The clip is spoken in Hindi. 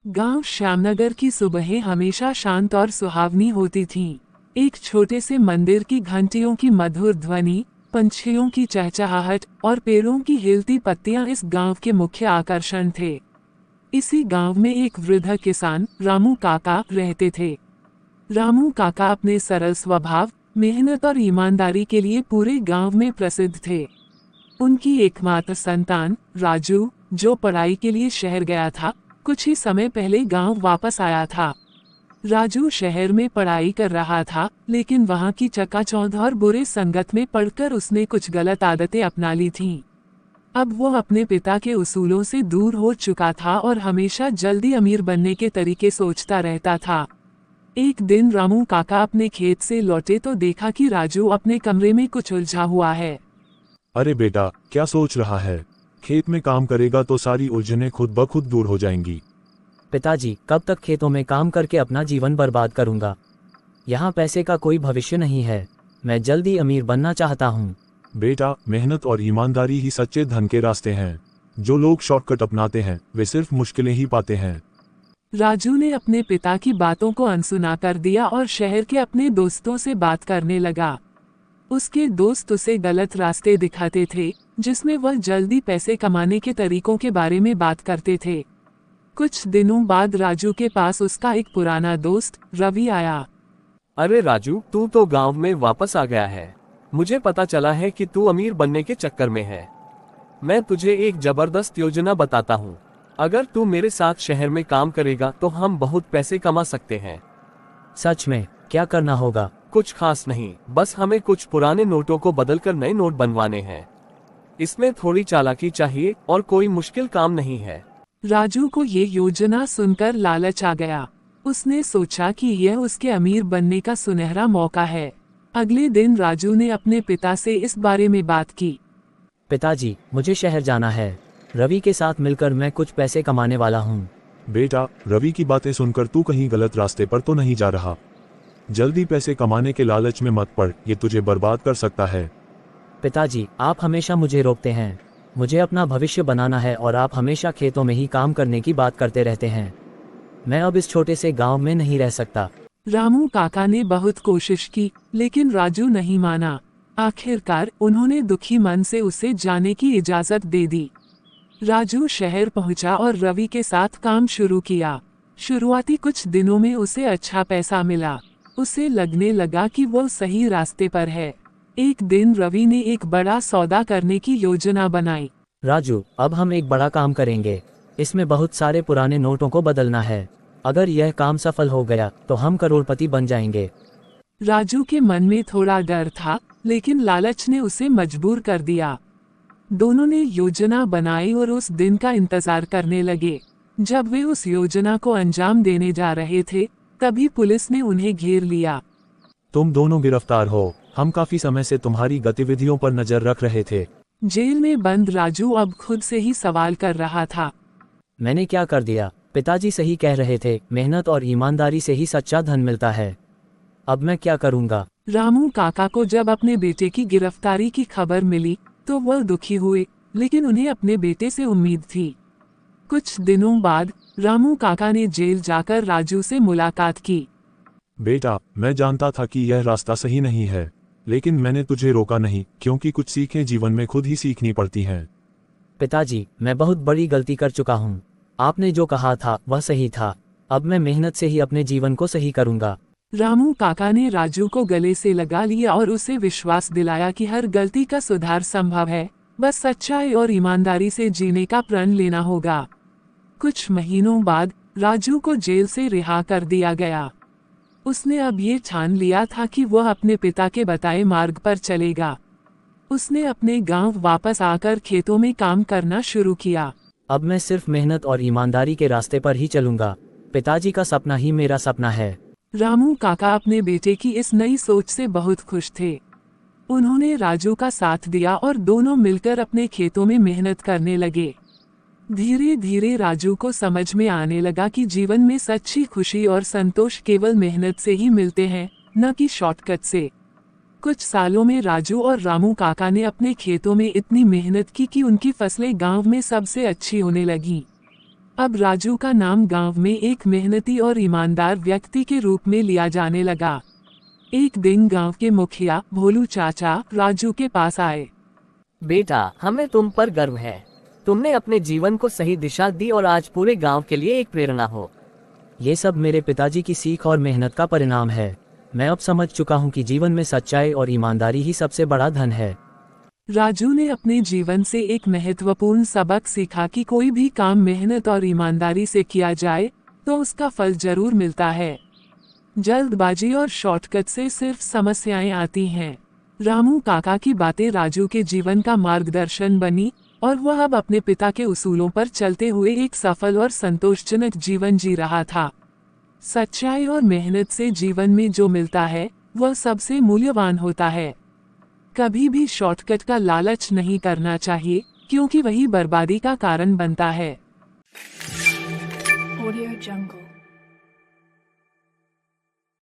गांव श्यामनगर की सुबहें हमेशा शांत और सुहावनी होती थीं। एक छोटे से मंदिर की घंटियों की मधुर ध्वनि, पंछियों की चहचहाहट और पेड़ों की हिलती पत्तियां इस गांव के मुख्य आकर्षण थे। इसी गांव में एक वृद्ध किसान रामू काका रहते थे। रामू काका अपने सरल स्वभाव, मेहनत और ईमानदारी के लिए पूरे गांव में प्रसिद्ध थे। उनकी एकमात्र संतान राजू, जो पढ़ाई के लिए शहर गया था, कुछ ही समय पहले गांव वापस आया था। राजू शहर में पढ़ाई कर रहा था, लेकिन वहां की चकाचौंध और बुरे संगत में पड़कर उसने कुछ गलत आदतें अपना ली थीं। अब वो अपने पिता के उसूलों से दूर हो चुका था और हमेशा जल्दी अमीर बनने के तरीके सोचता रहता था। एक दिन रामू काका अपने खेत से लौटे तो देखा कि राजू अपने कमरे में कुछ उलझा हुआ है। अरे बेटा, क्या सोच रहा है? खेत में काम करेगा तो सारी उलझनें खुद ब खुद दूर हो जाएंगी। पिताजी, कब तक खेतों में काम करके अपना जीवन बर्बाद करूंगा? यहाँ पैसे का कोई भविष्य नहीं है। मैं जल्दी अमीर बनना चाहता हूँ। बेटा, मेहनत और ईमानदारी ही सच्चे धन के रास्ते हैं। जो लोग शॉर्टकट अपनाते हैं वे सिर्फ मुश्किलें ही पाते हैं। राजू ने अपने पिता की बातों को अनसुना कर दिया और शहर के अपने दोस्तों से बात करने लगा। उसके दोस्त उसे गलत रास्ते दिखाते थे, जिसमें वह जल्दी पैसे कमाने के तरीकों के बारे में बात करते थे। कुछ दिनों बाद राजू के पास उसका एक पुराना दोस्त रवि आया। अरे राजू, तू तो गांव में वापस आ गया है। मुझे पता चला है कि तू अमीर बनने के चक्कर में है। मैं तुझे एक जबरदस्त योजना बताता हूँ। अगर तू मेरे साथ शहर में काम करेगा तो हम बहुत पैसे कमा सकते हैं। सच में? क्या करना होगा? कुछ खास नहीं, बस हमें कुछ पुराने नोटों को बदलकर नए नोट बनवाने हैं। इसमें थोड़ी चालाकी चाहिए और कोई मुश्किल काम नहीं है। राजू को ये योजना सुनकर लालच आ गया। उसने सोचा कि यह उसके अमीर बनने का सुनहरा मौका है। अगले दिन राजू ने अपने पिता से इस बारे में बात की। पिताजी, मुझे शहर जाना है। रवि के साथ मिलकर मैं कुछ पैसे कमाने वाला हूँ। बेटा, रवि की बातें सुनकर तू कहीं गलत रास्ते पर तो नहीं जा रहा? जल्दी पैसे कमाने के लालच में मत पड़, ये तुझे बर्बाद कर सकता है। पिताजी, आप हमेशा मुझे रोकते हैं। मुझे अपना भविष्य बनाना है और आप हमेशा खेतों में ही काम करने की बात करते रहते हैं। मैं अब इस छोटे से गांव में नहीं रह सकता। रामू काका ने बहुत कोशिश की, लेकिन राजू नहीं माना। आखिरकार उन्होंने दुखी मन से उसे जाने की इजाजत दे दी। राजू शहर पहुंचा और रवि के साथ काम शुरू किया। शुरुआती कुछ दिनों में उसे अच्छा पैसा मिला। उसे लगने लगा कि वो सही रास्ते पर है। एक दिन रवि ने एक बड़ा सौदा करने की योजना बनाई। राजू, अब हम एक बड़ा काम करेंगे। इसमें बहुत सारे पुराने नोटों को बदलना है। अगर यह काम सफल हो गया तो हम करोड़पति बन जाएंगे। राजू के मन में थोड़ा डर था, लेकिन लालच ने उसे मजबूर कर दिया। दोनों ने योजना बनाई और उस दिन का इंतजार करने लगे। जब वे उस योजना को अंजाम देने जा रहे थे, तभी पुलिस ने उन्हें घेर लिया। तुम दोनों गिरफ्तार हो। हम काफी समय से तुम्हारी गतिविधियों पर नजर रख रहे थे। जेल में बंद राजू अब खुद से ही सवाल कर रहा था। मैंने क्या कर दिया? पिताजी सही कह रहे थे, मेहनत और ईमानदारी से ही सच्चा धन मिलता है। अब मैं क्या करूंगा? रामू काका को जब अपने बेटे की गिरफ्तारी की खबर मिली तो वह दुखी हुए, लेकिन उन्हें अपने बेटे से उम्मीद थी। कुछ दिनों बाद रामू काका ने जेल जाकर राजू से मुलाकात की। बेटा, मैं जानता था कि यह रास्ता सही नहीं है, लेकिन मैंने तुझे रोका नहीं, क्योंकि कुछ सीखें जीवन में खुद ही सीखनी पड़ती हैं। पिताजी, मैं बहुत बड़ी गलती कर चुका हूँ। आपने जो कहा था वह सही था। अब मैं मेहनत से ही अपने जीवन को सही करूंगा। रामू काका ने राजू को गले से लगा लिया और उसे विश्वास दिलाया कि हर गलती का सुधार संभव है, बस सच्चाई और ईमानदारी से जीने का प्रण लेना होगा। कुछ महीनों बाद राजू को जेल से रिहा कर दिया गया। उसने अब ये ठान लिया था कि वह अपने पिता के बताए मार्ग पर चलेगा। उसने अपने गांव वापस आकर खेतों में काम करना शुरू किया। अब मैं सिर्फ मेहनत और ईमानदारी के रास्ते पर ही चलूंगा। पिताजी का सपना ही मेरा सपना है। रामू काका अपने बेटे की इस नई सोच से बहुत खुश थे। उन्होंने राजू का साथ दिया और दोनों मिलकर अपने खेतों में मेहनत करने लगे। धीरे धीरे राजू को समझ में आने लगा कि जीवन में सच्ची खुशी और संतोष केवल मेहनत से ही मिलते हैं, न कि शॉर्टकट से। कुछ सालों में राजू और रामू काका ने अपने खेतों में इतनी मेहनत की कि उनकी फसलें गांव में सबसे अच्छी होने लगीं। अब राजू का नाम गांव में एक मेहनती और ईमानदार व्यक्ति के रूप में लिया जाने लगा। एक दिन गांव के मुखिया भोलू चाचा राजू के पास आए। बेटा, हमें तुम पर गर्व है। तुमने अपने जीवन को सही दिशा दी और आज पूरे गांव के लिए एक प्रेरणा हो। ये सब मेरे पिताजी की सीख और मेहनत का परिणाम है। मैं अब समझ चुका हूँ कि जीवन में सच्चाई और ईमानदारी ही सबसे बड़ा धन है। राजू ने अपने जीवन से एक महत्वपूर्ण सबक सीखा कि कोई भी काम मेहनत और ईमानदारी से किया जाए तो उसका फल जरूर मिलता है। जल्दबाजी और शॉर्टकट से सिर्फ समस्याएं आती हैं। रामू काका की बातें राजू के जीवन का मार्गदर्शन बनी और वह अब अपने पिता के उसूलों पर चलते हुए एक सफल और संतोषजनक जीवन जी रहा था। सच्चाई और मेहनत से जीवन में जो मिलता है वह सबसे मूल्यवान होता है। कभी भी शॉर्टकट का लालच नहीं करना चाहिए, क्योंकि वही बर्बादी का कारण बनता है। Audio Jungle।